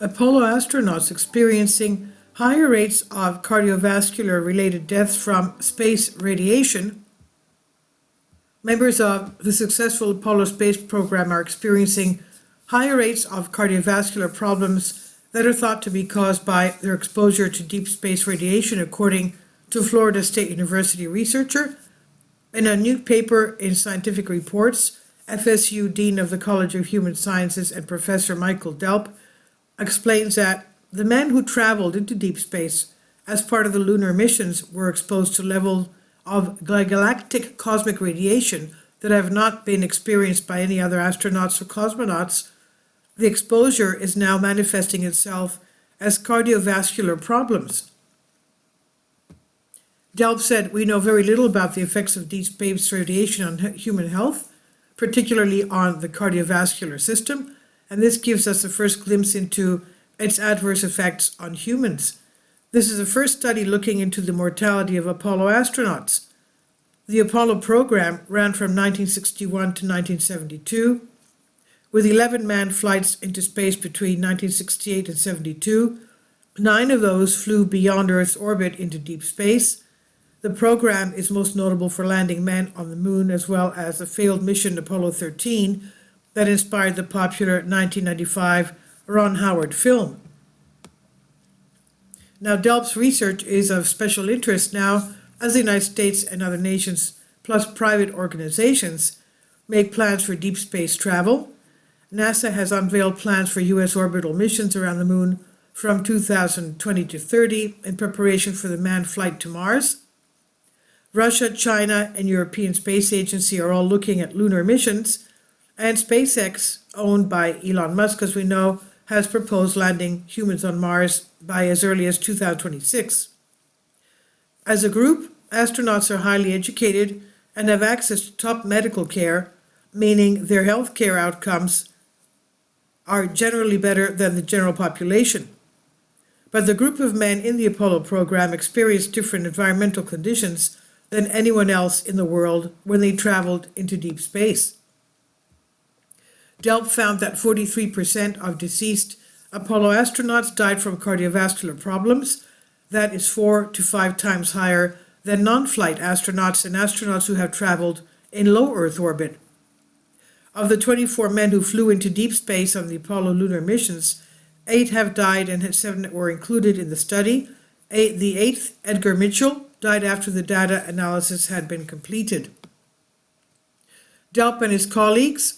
Apollo astronauts experiencing higher rates of cardiovascular-related deaths from space radiation. Members of the successful Apollo space program are experiencing higher rates of cardiovascular problems that are thought to be caused by their exposure to deep space radiation, according to Florida State University researcher. In a new paper in Scientific Reports, FSU Dean of the College of Human Sciences and Professor Michael Delp explains that the men who traveled into deep space as part of the lunar missions were exposed to levels of galactic cosmic radiation that have not been experienced by any other astronauts or cosmonauts. The exposure is now manifesting itself as cardiovascular problems. Delp said, "We know very little about the effects of deep space radiation on human health, particularly on the cardiovascular system, and this gives us the first glimpse into its adverse effects on humans. This is the first study looking into the mortality of Apollo astronauts. The Apollo program ran from 1961 to 1972, with 11 manned flights into space between 1968 and 72. 9 of those flew beyond Earth's orbit into deep space. The program is most notable for landing men on the moon, as well as the failed mission Apollo 13 that inspired the popular 1995 Ron Howard film." Now, Delp's research is of special interest now as the United States and other nations, plus private organizations, make plans for deep space travel. NASA has unveiled plans for U.S. orbital missions around the moon from 2020 to 30 in preparation for the manned flight to Mars. Russia, China, and European Space Agency are all looking at lunar missions, and SpaceX, owned by Elon Musk, as we know, has proposed landing humans on Mars by as early as 2026. As a group, astronauts are highly educated and have access to top medical care, meaning their health care outcomes are generally better than the general population. But the group of men in the Apollo program experienced different environmental conditions than anyone else in the world when they traveled into deep space. Delp found that 43% of deceased Apollo astronauts died from cardiovascular problems. That is 4 to 5 times higher than non-flight astronauts and astronauts who have traveled in low Earth orbit. Of the 24 men who flew into deep space on the Apollo lunar missions, 8 have died and 7 were included in the study. The 8th, Edgar Mitchell, died after the data analysis had been completed. Delp and his colleagues,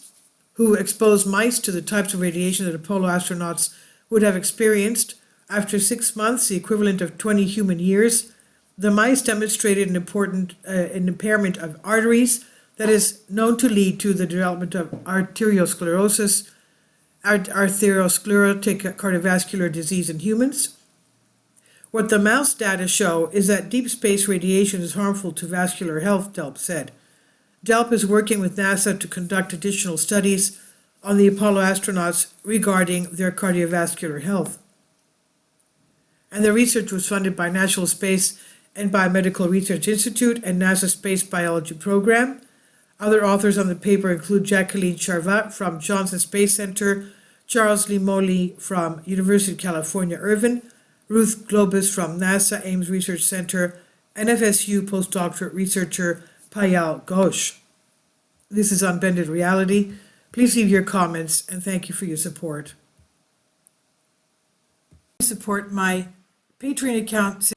who exposed mice to the types of radiation that Apollo astronauts would have experienced, after 6 months, the equivalent of 20 human years, the mice demonstrated an impairment of arteries that is known to lead to the development of arteriosclerosis, arteriosclerotic cardiovascular disease in humans. What the mouse data show is that deep space radiation is harmful to vascular health, Delp said. Delp is working with NASA to conduct additional studies on the Apollo astronauts regarding their cardiovascular health. And the research was funded by National Space and Biomedical Research Institute and NASA Space Biology Program. Other authors on the paper include Jacqueline Charvat from Johnson Space Center, Charles Limoli from University of California, Irvine, Ruth Globus from NASA Ames Research Center, and FSU postdoctorate researcher Payal Ghosh. This is Unbended Reality. Please leave your comments and thank you for your support. Support my Patreon account.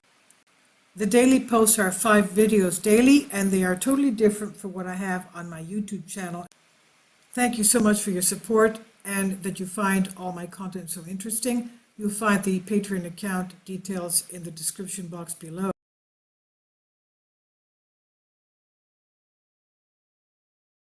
The daily posts are 5 videos daily, and they are totally different from what I have on my YouTube channel. Thank you so much for your support and that you find all my content so interesting. You'll find the Patreon account details in the description box below.